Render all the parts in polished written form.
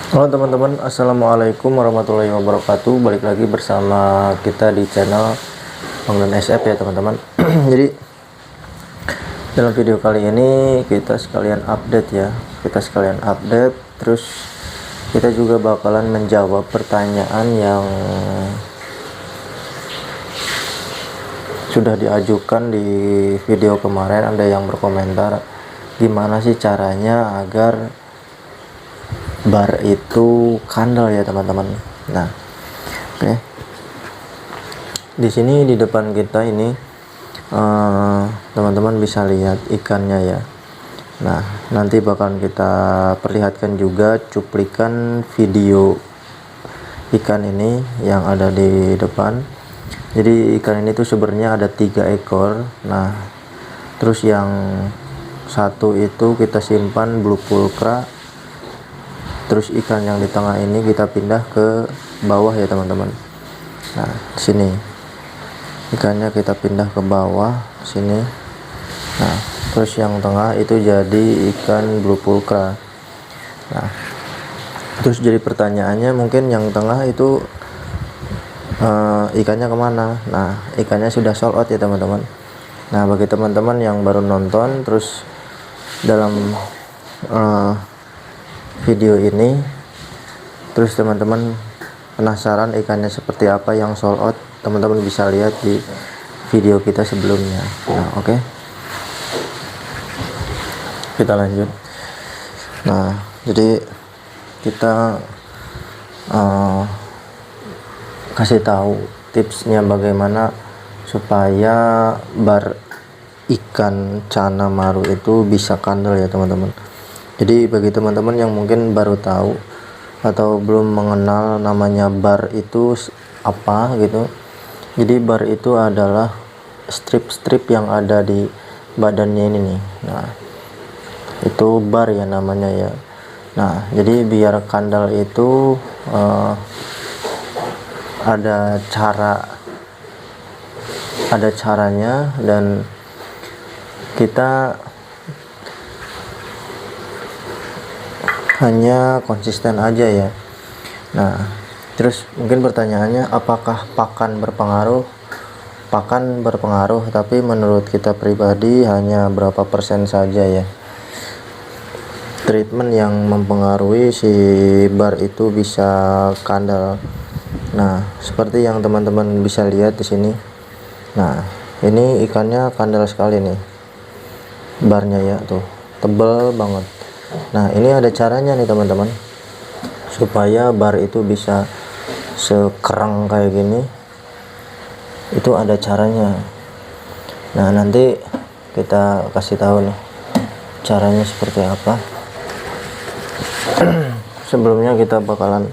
Halo teman-teman, assalamualaikum warahmatullahi wabarakatuh. Balik lagi bersama kita di channel Pangdam SF ya teman-teman. Jadi dalam video kali ini kita sekalian update ya, terus kita juga bakalan menjawab pertanyaan yang sudah diajukan di video kemarin. Ada yang berkomentar, gimana sih caranya agar bar itu kandel ya teman-teman. Nah, oke. Di sini di depan kita ini teman-teman bisa lihat ikannya ya. Nah, nanti bakalan kita perlihatkan juga cuplikan video ikan ini yang ada di depan. Jadi ikan ini tuh sebenarnya ada 3 ekor. Nah, terus yang satu itu kita simpan blue pulcra. Terus ikan yang di tengah ini kita pindah ke bawah ya teman-teman. Nah, sini ikannya kita pindah ke bawah sini. Nah, terus yang tengah itu jadi ikan blue pulcra. Nah, terus jadi pertanyaannya mungkin yang tengah itu ikannya kemana? Nah, ikannya sudah sold out ya teman-teman. Nah, bagi teman-teman yang baru nonton terus dalam video ini, terus teman-teman penasaran ikannya seperti apa yang sold out, teman-teman bisa lihat di video kita sebelumnya. Nah, oke. Kita lanjut. Nah, jadi kita kasih tahu tipsnya bagaimana supaya bar ikan cana maru itu bisa kandel ya teman-teman. Jadi bagi teman-teman yang mungkin baru tahu atau belum mengenal namanya bar itu apa gitu. Jadi bar itu adalah strip-strip yang ada di badannya ini nih. Nah, itu bar ya namanya ya. Nah, jadi biar kandal itu ada caranya, dan kita hanya konsisten aja ya. Nah, terus mungkin pertanyaannya, apakah pakan berpengaruh? Pakan berpengaruh, tapi menurut kita pribadi hanya berapa persen saja ya. Treatment yang mempengaruhi si bar itu bisa kandel. Nah, seperti yang teman-teman bisa lihat di sini. Nah, ini ikannya kandel sekali nih. Barnya ya tuh, tebal banget. Nah, ini ada caranya nih teman-teman, supaya bar itu bisa sekerang kayak gini. Itu ada caranya. Nah, nanti kita kasih tahu nih caranya seperti apa. Sebelumnya kita bakalan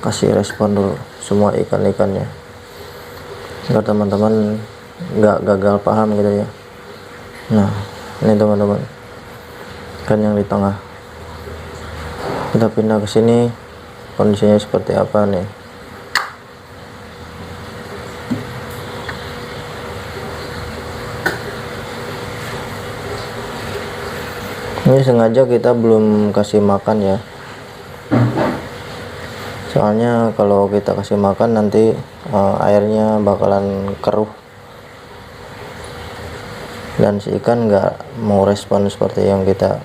kasih respon dulu semua ikan-ikannya, agar teman-teman nggak gagal paham gitu ya. Nah, ini teman-teman, ikan yang di tengah, kita pindah ke sini, kondisinya seperti apa nih. Ini sengaja kita belum kasih makan ya, soalnya kalau kita kasih makan nanti airnya bakalan keruh dan si ikan nggak mau respon seperti yang kita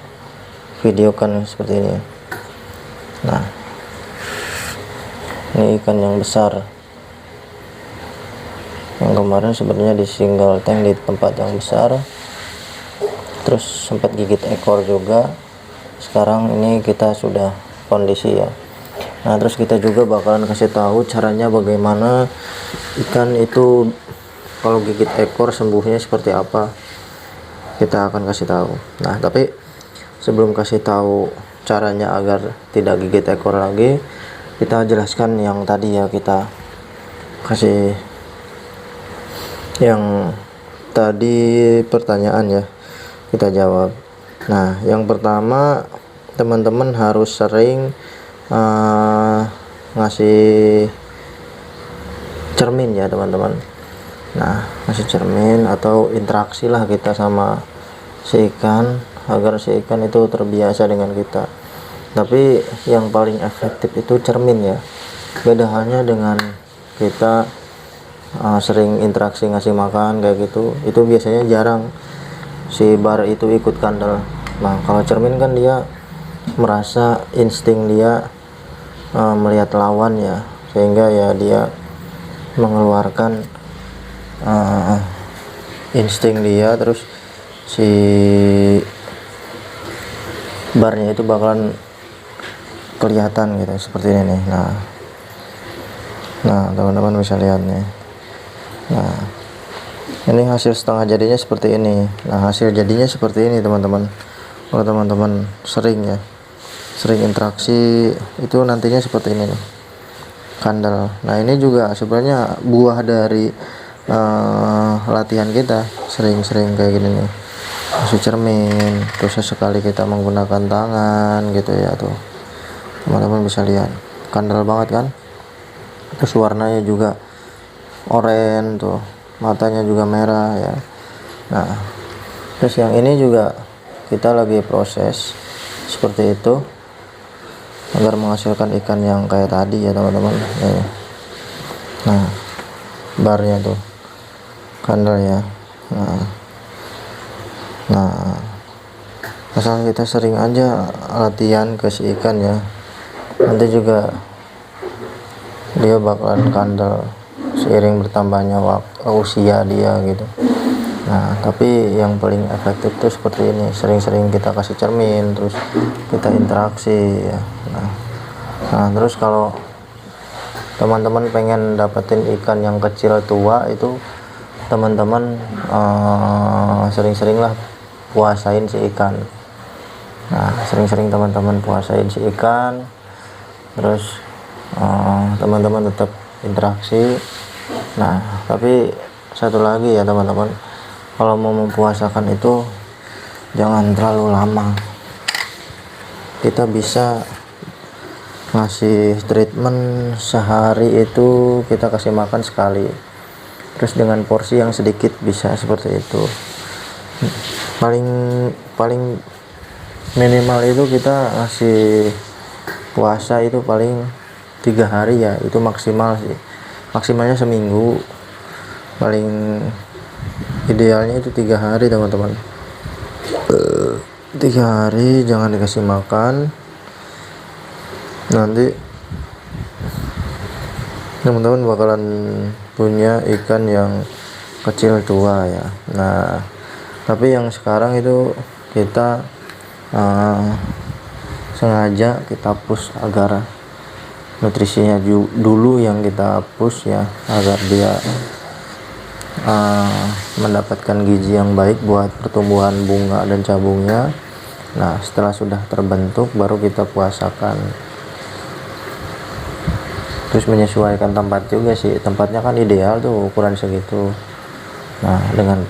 videokan seperti ini. Nah, ini ikan yang besar, yang kemarin sebenarnya di single tank di tempat yang besar, terus sempat gigit ekor juga. Sekarang ini kita sudah kondisi ya. Nah, terus kita juga bakalan kasih tahu caranya bagaimana ikan itu kalau gigit ekor sembuhnya seperti apa. Kita akan kasih tahu. Nah, tapi sebelum kasih tahu caranya agar tidak gigit ekor lagi, kita jelaskan yang tadi ya, kita kasih yang tadi pertanyaan ya, kita jawab. Nah, yang pertama, teman-teman harus sering ngasih cermin ya teman-teman. Nah, ngasih cermin atau interaksi lah kita sama si ikan, agar si ikan itu terbiasa dengan kita. Tapi yang paling efektif itu cermin ya. Beda halnya dengan kita sering interaksi ngasih makan kayak gitu, itu biasanya jarang si bar itu ikut kandel. Nah kalau cermin kan dia merasa insting dia melihat lawan ya, sehingga ya dia mengeluarkan insting dia, terus si barnya itu bakalan kelihatan gitu seperti ini nih. Nah teman-teman bisa lihat nih. Nah ini hasil setengah jadinya seperti ini. Nah hasil jadinya seperti ini teman-teman. Kalau teman-teman sering interaksi itu nantinya seperti ini nih, kandel. Nah ini juga sebenarnya buah dari latihan kita sering-sering kayak gini nih, masih cermin, terus sesekali kita menggunakan tangan gitu ya. Tuh teman-teman bisa lihat kandel banget kan, terus warnanya juga oranye tuh, matanya juga merah ya. Nah terus yang ini juga kita lagi proses seperti itu agar menghasilkan ikan yang kayak tadi ya teman-teman. Nah barnya tuh kandel ya. Nah asal kita sering aja latihan ke si ikan ya, nanti juga dia bakalan kandel seiring bertambahnya usia dia gitu. Nah tapi yang paling efektif tuh seperti ini, sering-sering kita kasih cermin, terus kita interaksi ya. Nah terus kalau teman-teman pengen dapetin ikan yang kecil tua itu, teman-teman sering-seringlah puasain si ikan. Nah sering-sering teman-teman puasain si ikan, terus teman-teman tetap interaksi. Nah tapi satu lagi ya teman-teman, kalau mau mempuasakan itu jangan terlalu lama. Kita bisa ngasih treatment sehari itu kita kasih makan sekali, terus dengan porsi yang sedikit, bisa seperti itu. Paling minimal itu kita ngasih puasa itu paling 3 hari ya, itu maksimal sih, maksimalnya seminggu, paling idealnya itu 3 hari teman-teman. 3 hari jangan dikasih makan, nanti teman-teman bakalan punya ikan yang kecil tua ya. Nah tapi yang sekarang itu kita sengaja kita push agar nutrisinya dulu yang kita push ya, agar dia mendapatkan gizi yang baik buat pertumbuhan bunga dan cabungnya. Nah setelah sudah terbentuk baru kita puasakan, terus menyesuaikan tempat juga sih. Tempatnya kan ideal tuh ukuran segitu, nah dengan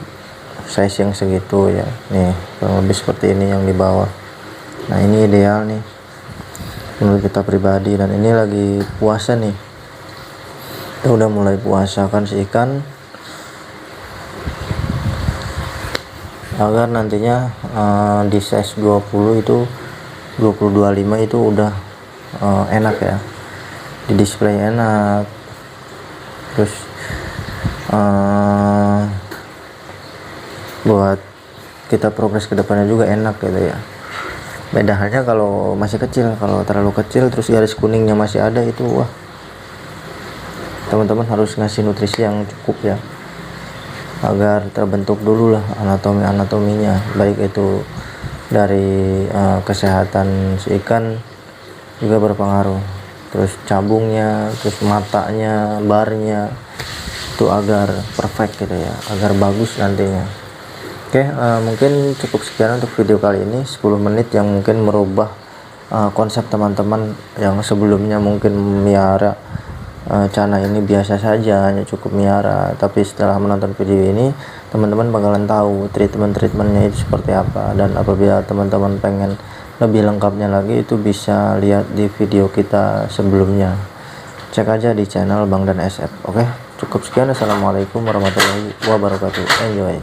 size yang segitu ya. Nih kurang lebih seperti ini yang di bawah. Nah ini ideal nih menurut kita pribadi, dan ini lagi puasa nih, kita udah mulai puasakan si ikan agar nantinya di size 20 itu 20-25 itu udah enak ya, di display enak, terus buat kita progres ke depannya juga enak gitu ya. Beda halnya kalau masih kecil, kalau terlalu kecil terus garis kuningnya masih ada, itu wah, teman-teman harus ngasih nutrisi yang cukup ya, agar terbentuk dulu lah anatominya, baik itu dari kesehatan si ikan juga berpengaruh, terus cabungnya, terus matanya, barnya itu agar perfect gitu ya, agar bagus nantinya. Oke, mungkin cukup sekian untuk video kali ini, 10 menit yang mungkin merubah konsep teman-teman yang sebelumnya mungkin miara cana ini biasa saja, hanya cukup miara. Tapi setelah menonton video ini, teman-teman bakalan tahu treatmentnya itu seperti apa. Dan apabila teman-teman pengen lebih lengkapnya lagi, itu bisa lihat di video kita sebelumnya, cek aja di channel Bang Dan SF. Oke, cukup sekian. Assalamualaikum warahmatullahi wabarakatuh. Enjoy.